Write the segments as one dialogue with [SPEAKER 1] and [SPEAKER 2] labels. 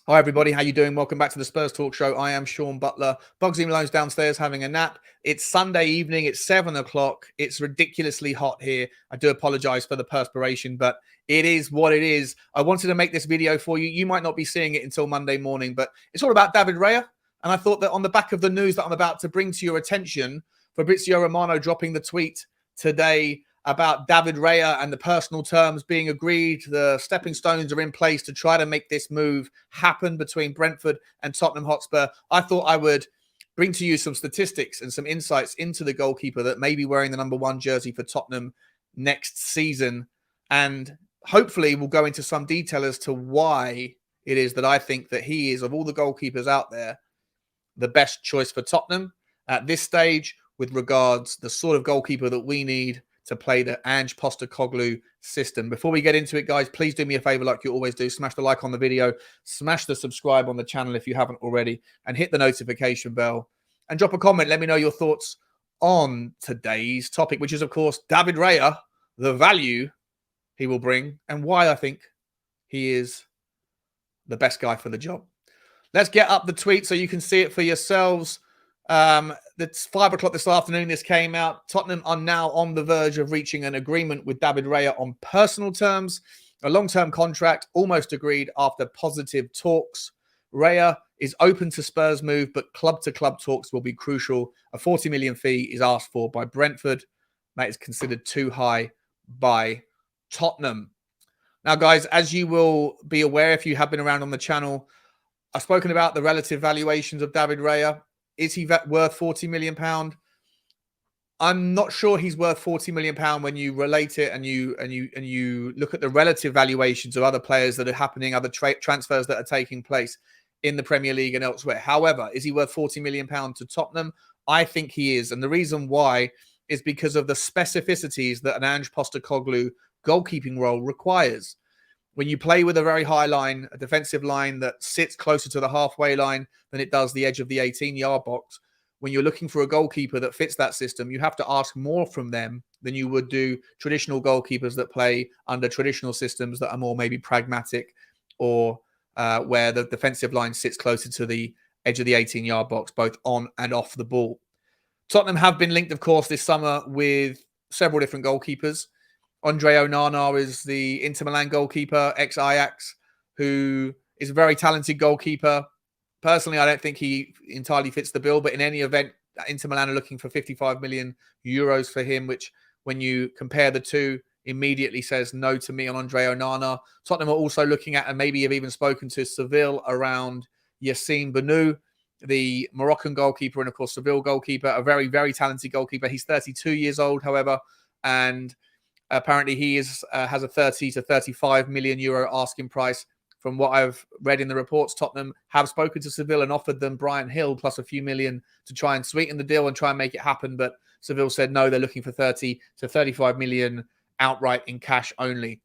[SPEAKER 1] Hi everybody, how you doing? Welcome back to the Spurs Talk Show. I am Sean Butler. Bugsy Malone's downstairs having a nap. It's Sunday evening. It's 7 o'clock. It's ridiculously hot here. I do apologize for the perspiration, but it is what it is. I wanted to make this video for you. You might not be seeing it until Monday morning, but it's all about David Raya. And I thought that on the back of the news that I'm about to bring to your attention, Fabrizio Romano dropping the tweet today about David Raya and the personal terms being agreed. The stepping stones are in place to try to make this move happen between Brentford and Tottenham Hotspur. I thought I would bring to you some statistics and some insights into the goalkeeper that may be wearing the #1 jersey for Tottenham next season. And hopefully we'll go into some detail as to why it is that I think that he is, of all the goalkeepers out there, the best choice for Tottenham at this stage with regards to the sort of goalkeeper that we need to play the Ange Postecoglou system. Before we get into it, guys, please do me a favor like you always do. Smash the like on the video, smash the subscribe on the channel if you haven't already, and hit the notification bell. And drop a comment. Let me know your thoughts on today's topic, which is, of course, David Raya, the value he will bring, and why I think he is the best guy for the job. Let's get up the tweet so you can see it for yourselves. It's 5 o'clock this afternoon. This came out. Tottenham are now on the verge of reaching an agreement with David Raya on personal terms. A long-term contract almost agreed after positive talks. Raya is open to Spurs move, but club-to-club talks will be crucial. A 40 million fee is asked for by Brentford. That is considered too high by Tottenham. Now, guys, as you will be aware if you have been around on the channel, I've spoken about the relative valuations of David Raya. Is he worth £40 million? I'm not sure he's worth £40 million when you relate it and you look at the relative valuations of other players that are happening, other transfers that are taking place in the Premier League and elsewhere. However, is he worth £40 million to Tottenham? I think he is. And the reason why is because of the specificities that an Ange Postecoglou goalkeeping role requires. When you play with a very high line, a defensive line that sits closer to the halfway line than it does the edge of the 18-yard box, when you're looking for a goalkeeper that fits that system, you have to ask more from them than you would do traditional goalkeepers that play under traditional systems that are more maybe pragmatic or where the defensive line sits closer to the edge of the 18-yard box, both on and off the ball. Tottenham have been linked, of course, this summer with several different goalkeepers. Andre Onana is the Inter Milan goalkeeper, ex-Ajax, who is a very talented goalkeeper. Personally, I don't think he entirely fits the bill, but in any event, Inter Milan are looking for 55 million euros for him, which when you compare the two, immediately says no to me on Andre Onana. Tottenham are also looking at, and maybe have even spoken to Seville around Yassine Bounou, the Moroccan goalkeeper, and of course, Seville goalkeeper, a very, very talented goalkeeper. He's 32 years old, however, and apparently he has a 30 to 35 million euro asking price. From what I've read in the reports, Tottenham have spoken to Seville and offered them Brian Hill plus a few million to try and sweeten the deal and try and make it happen. But Seville said no, they're looking for 30 to 35 million outright in cash only.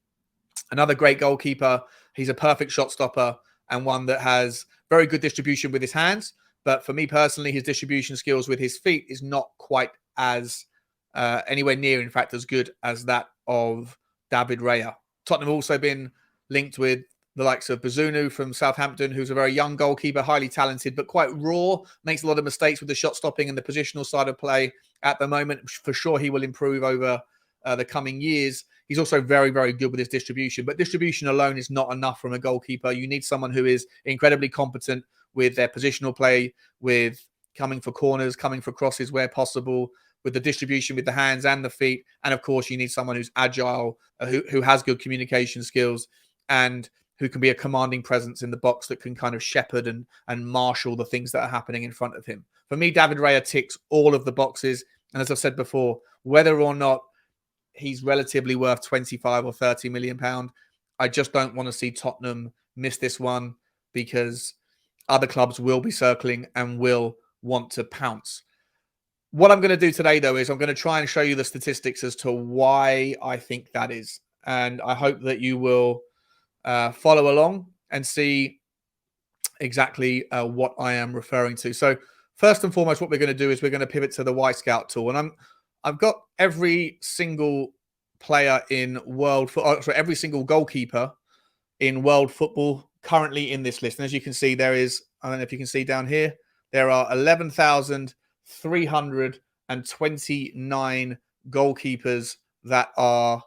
[SPEAKER 1] Another great goalkeeper. He's a perfect shot stopper and one that has very good distribution with his hands. But for me personally, his distribution skills with his feet is not quite as anywhere near, in fact, as good as that of David Raya. Tottenham have also been linked with the likes of Bazunu from Southampton, who's a very young goalkeeper, highly talented, but quite raw, makes a lot of mistakes with the shot stopping and the positional side of play at the moment. For sure, he will improve over the coming years. He's also very, very good with his distribution, but distribution alone is not enough from a goalkeeper. You need someone who is incredibly competent with their positional play, with coming for corners, coming for crosses where possible, with the distribution with the hands and the feet. And of course, you need someone who's agile, who has good communication skills, and who can be a commanding presence in the box that can kind of shepherd and marshal the things that are happening in front of him. For me, David Raya ticks all of the boxes. And as I've said before, whether or not he's relatively worth 25 or 30 million pound, I just don't want to see Tottenham miss this one, because other clubs will be circling and will want to pounce. What I'm going to do today, though, is I'm going to try and show you the statistics as to why I think that is. And I hope that you will follow along and see exactly what I am referring to. So first and foremost, what we're going to do is we're going to pivot to the Y Scout tool. And I've got every single player in every single goalkeeper in world football currently in this list. And as you can see, there is, I don't know if you can see down here, there are 11,329 goalkeepers that are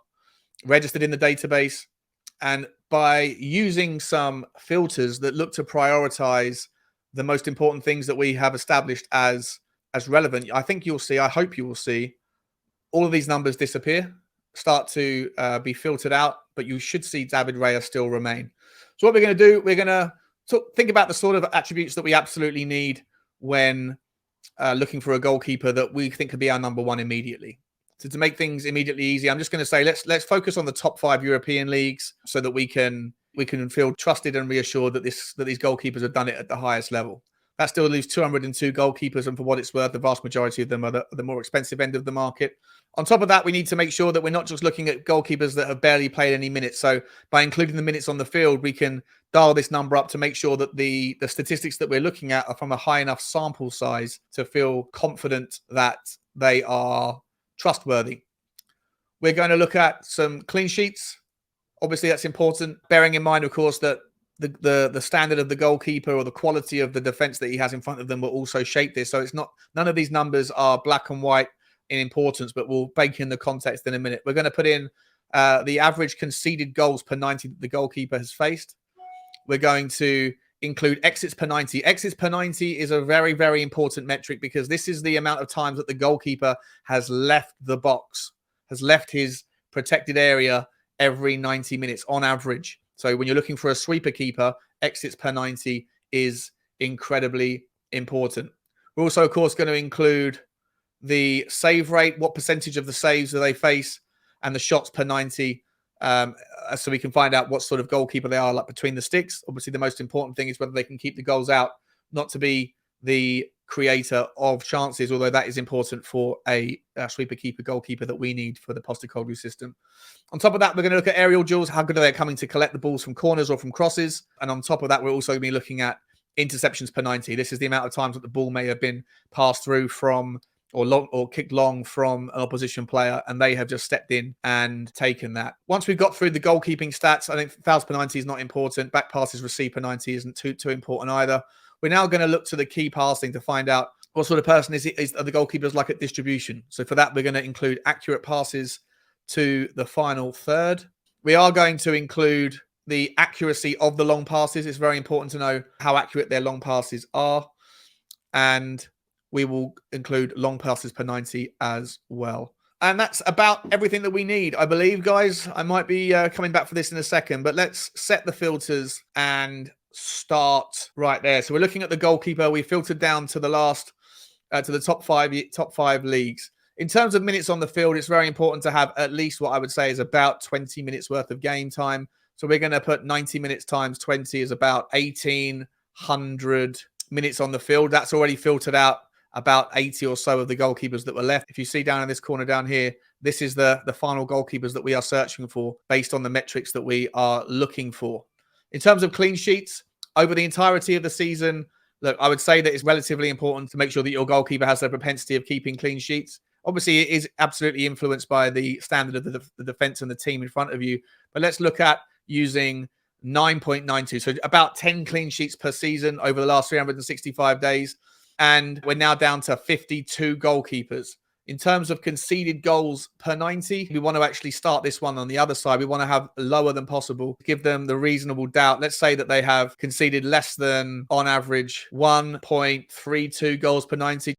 [SPEAKER 1] registered in the database. And by using some filters that look to prioritize the most important things that we have established as relevant, I think you'll see, I hope you will see, all of these numbers disappear, start to be filtered out, but you should see David Raya still remain. So what we're going to do, we're going to think about the sort of attributes that we absolutely need when looking for a goalkeeper that we think could be our number one immediately. So to make things immediately easy, I'm just going to say let's focus on the top 5 European leagues so that we can feel trusted and reassured that these goalkeepers have done it at the highest level. That still leaves 202 goalkeepers, and for what it's worth, the vast majority of them are the more expensive end of the market. On top of that, we need to make sure that we're not just looking at goalkeepers that have barely played any minutes. So by including the minutes on the field, we can dial this number up to make sure that the statistics that we're looking at are from a high enough sample size to feel confident that they are trustworthy. We're going to look at some clean sheets. Obviously, that's important, bearing in mind, of course, that the standard of the goalkeeper or the quality of the defense that he has in front of them will also shape this. So it's not, none of these numbers are black and white in importance, but we'll bake in the context in a minute. We're going to put in the average conceded goals per 90 that the goalkeeper has faced. We're going to include exits per 90. Exits per 90 is a very, very important metric because this is the amount of times that the goalkeeper has left the box, has left his protected area every 90 minutes on average. So when you're looking for a sweeper keeper, exits per 90 is incredibly important. We're also, of course, going to include the save rate, what percentage of the saves do they face, and the shots per 90, so we can find out what sort of goalkeeper they are, like between the sticks. Obviously, the most important thing is whether they can keep the goals out, not to be the creator of chances, although that is important for a sweeper keeper goalkeeper that we need for the Postecoglou system. On top of that, we're going to look at aerial duels. How good are they coming to collect the balls from corners or from crosses? And on top of that, we're also going to be looking at interceptions per 90. This is the amount of times that the ball may have been passed through from or kicked long from an opposition player, and they have just stepped in and taken that. Once we've got through the goalkeeping stats, I think fouls per 90 is not important. Back passes received per 90 isn't too important either. We're now going to look to the key passing to find out what sort of person are the goalkeepers like at distribution. So for that, we're going to include accurate passes to the final third. We are going to include the accuracy of the long passes. It's very important to know how accurate their long passes are. And we will include long passes per 90 as well. And that's about everything that we need, I believe, guys. I might be coming back for this in a second, but let's set the filters and start right there. So we're looking at the goalkeeper. We filtered down to the last, to the top five leagues. In terms of minutes on the field, it's very important to have at least what I would say is about 20 minutes worth of game time. So we're going to put 90 minutes times 20 is about 1,800 minutes on the field. That's already filtered out about 80 or so of the goalkeepers that were left. If you see down in this corner down here, this is the final goalkeepers that we are searching for based on the metrics that we are looking for. In terms of clean sheets, over the entirety of the season, look, I would say that it's relatively important to make sure that your goalkeeper has the propensity of keeping clean sheets. Obviously, it is absolutely influenced by the standard of the defense and the team in front of you. But let's look at using 9.92. So about 10 clean sheets per season over the last 365 days. And we're now down to 52 goalkeepers. In terms of conceded goals per 90, we want to actually start this one on the other side. We want to have lower than possible, give them the reasonable doubt. Let's say that they have conceded less than, on average, 1.32 goals per 90.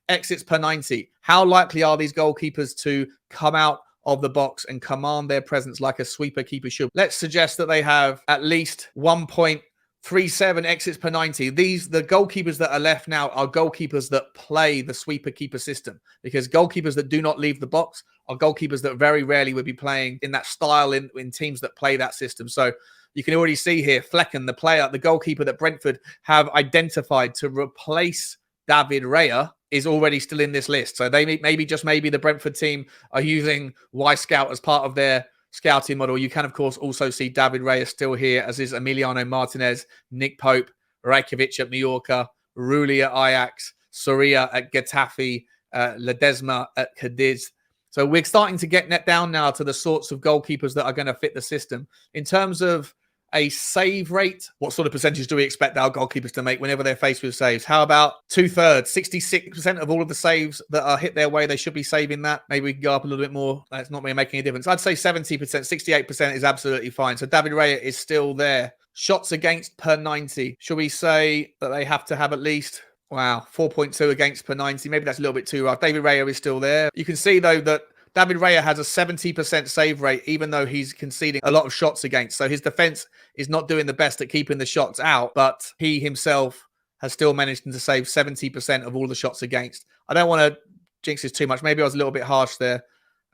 [SPEAKER 1] Exits per 90. How likely are these goalkeepers to come out of the box and command their presence like a sweeper keeper should? Let's suggest that they have at least 1.37 exits per 90. The goalkeepers that are left now are goalkeepers that play the sweeper keeper system, because goalkeepers that do not leave the box are goalkeepers that very rarely would be playing in that style in teams that play that system. So you can already see here, Flecken, the goalkeeper that Brentford have identified to replace David Raya, is already still in this list. So they maybe the Brentford team are using Y-Scout as part of their scouting model. You can, of course, also see David Raya still here, as is Emiliano Martinez, Nick Pope, Rajkovic at Mallorca, Rulli at Ajax, Soria at Getafe, Ledesma at Cadiz. So we're starting to get down now to the sorts of goalkeepers that are going to fit the system. In terms of a save rate. What sort of percentage do we expect our goalkeepers to make whenever they're faced with saves? How about 2/3, 66% of all of the saves that are hit their way, they should be saving that. Maybe we can go up a little bit more. That's not really making a difference. I'd say 70%, 68% is absolutely fine. So David Raya is still there. Shots against per 90. Should we say that they have to have at least, wow, 4.2 against per 90? Maybe that's a little bit too rough. David Raya is still there. You can see, though, that David Raya has a 70% save rate, even though he's conceding a lot of shots against. So his defense is not doing the best at keeping the shots out, but he himself has still managed to save 70% of all the shots against. I don't want to jinx this too much. Maybe I was a little bit harsh there.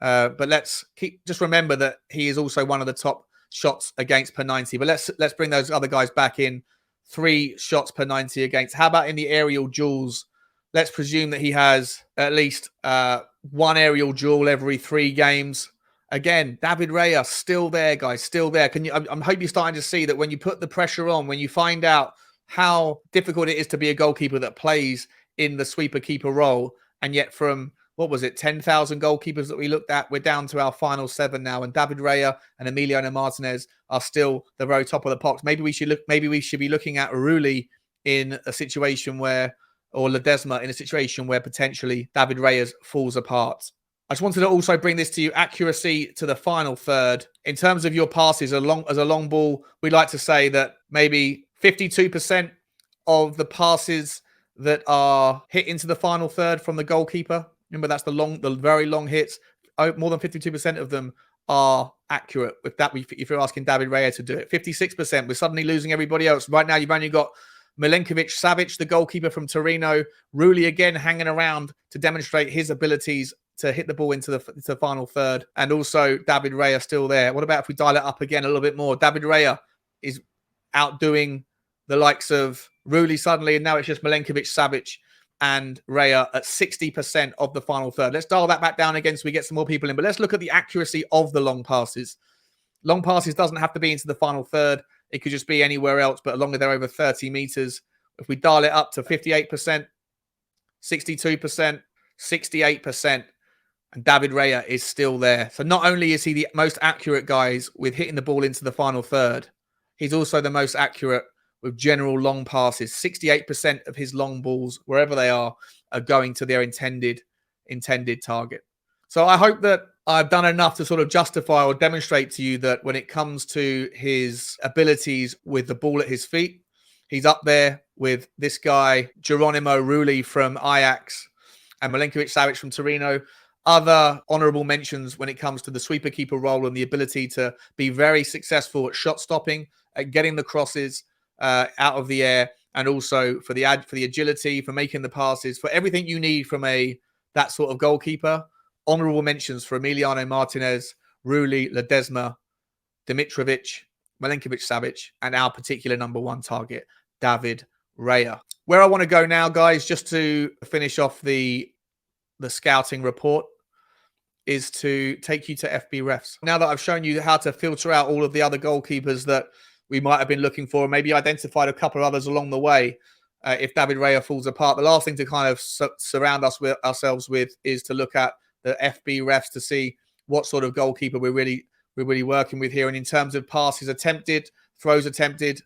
[SPEAKER 1] But let's just remember that he is also one of the top shots against per 90. But let's bring those other guys back in. 3 shots per 90 against. How about in the aerial duels? Let's presume that he has at least 1 aerial duel every 3 games. Again, David Raya still there, guys, still there. I hope you're starting to see that when you put the pressure on, when you find out how difficult it is to be a goalkeeper that plays in the sweeper keeper role, and yet from, what was it, 10,000 goalkeepers that we looked at, we're down to our final 7 now, and David Raya and Emiliano Martinez are still the very top of the pops. Maybe we should be looking at Rulli in a situation where, or Ledesma in a situation where potentially David Raya falls apart. I just wanted to also bring this to you, accuracy to the final third. In terms of your passes, as a long ball, we like to say that maybe 52% of the passes that are hit into the final third from the goalkeeper, remember that's the very long hits, more than 52% of them are accurate. With that, if you're asking David Raya to do it, 56%, we're suddenly losing everybody else. Right now, you've only got Milenkovic-Savic, the goalkeeper from Torino, Rulli again hanging around to demonstrate his abilities to hit the ball into the final third, and also David Raya still there. What about if we dial it up again a little bit more? David Raya is outdoing the likes of Rulli suddenly, and now it's just Milenkovic-Savic and Raya at 60% of the final third. Let's dial that back down again so we get some more people in, but let's look at the accuracy of the long passes. Long passes doesn't have to be into the final third. It could just be anywhere else, but as long as they're over 30 meters. If we dial it up to 58%, 62%, 68%, and David Raya is still there. So not only is he the most accurate, guys, with hitting the ball into the final third, he's also the most accurate with general long passes. 68% of his long balls, wherever they are going to their intended target. So I hope that I've done enough to sort of justify or demonstrate to you that when it comes to his abilities with the ball at his feet, he's up there with this guy, Geronimo Rulli from Ajax and Milenkovic-Savic from Torino. Other honourable mentions when it comes to the sweeper keeper role and the ability to be very successful at shot stopping, at getting the crosses out of the air, and also for the agility, for making the passes, for everything you need from that sort of goalkeeper. Honourable mentions for Emiliano Martinez, Rulli, Ledesma, Dimitrovic, Milenkovic-Savic, and our particular number 1 target, David Raya. Where I want to go now, guys, just to finish off the scouting report, is to take you to FB refs. Now that I've shown you how to filter out all of the other goalkeepers that we might have been looking for, and maybe identified a couple of others along the way, if David Raya falls apart, the last thing to kind of surround ourselves with is to look at the FB refs to see what sort of goalkeeper we're really working with here. And in terms of passes attempted, throws attempted,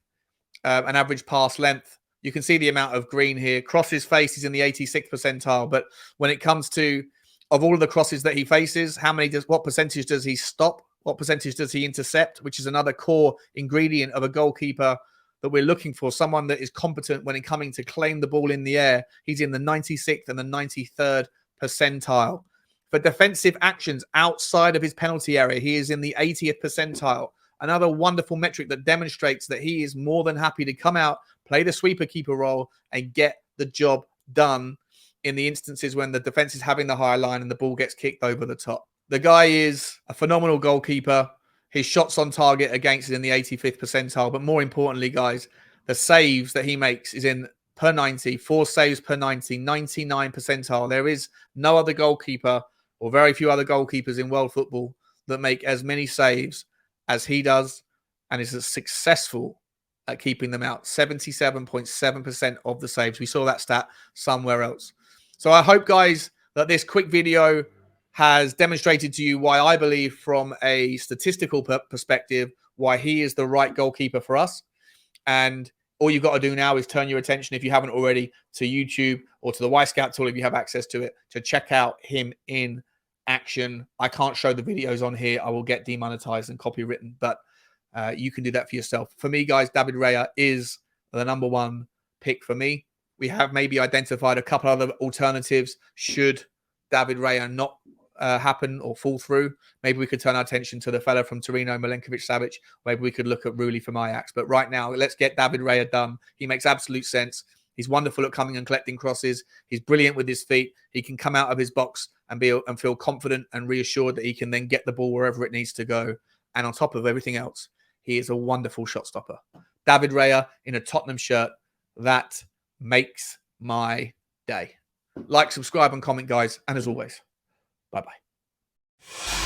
[SPEAKER 1] an average pass length, you can see the amount of green here. Crosses faced is in the 86th percentile, but when it comes to, of all of the crosses that he faces, what percentage does he stop? What percentage does he intercept? Which is another core ingredient of a goalkeeper that we're looking for. Someone that is competent when it coming to claim the ball in the air. He's in the 96th and the 93rd percentile. For defensive actions outside of his penalty area, he is in the 80th percentile. Another wonderful metric that demonstrates that he is more than happy to come out, play the sweeper keeper role, and get the job done in the instances when the defense is having the high line and the ball gets kicked over the top. The guy is a phenomenal goalkeeper. His shots on target against is in the 85th percentile. But more importantly, guys, the saves that he makes is in per 90, 4 saves per 90, 99 percentile. There is no other goalkeeper or very few other goalkeepers in world football that make as many saves as he does and is as successful at keeping them out. 77.7% of the saves. We saw that stat somewhere else. So I hope, guys, that this quick video has demonstrated to you why I believe from a statistical perspective why he is the right goalkeeper for us. And all you've got to do now is turn your attention, if you haven't already, to YouTube or to the Y Scout tool if you have access to it, to check out him in action. I can't show the videos on here. I will get demonetized and copywritten, but you can do that for yourself. For me, guys, David Raya is the number one pick for me. We have maybe identified a couple other alternatives should David Raya not happen or fall through. Maybe we could turn our attention to the fella from Torino, Milenkovic-Savic. Maybe we could look at Rulli from Ajax. But right now, let's get David Raya done. He makes absolute sense. He's wonderful at coming and collecting crosses. He's brilliant with his feet. He can come out of his box and feel confident and reassured that he can then get the ball wherever it needs to go. And on top of everything else, he is a wonderful shot stopper. David Raya in a Tottenham shirt, that makes my day. Like, subscribe, and comment, guys. And as always, bye-bye.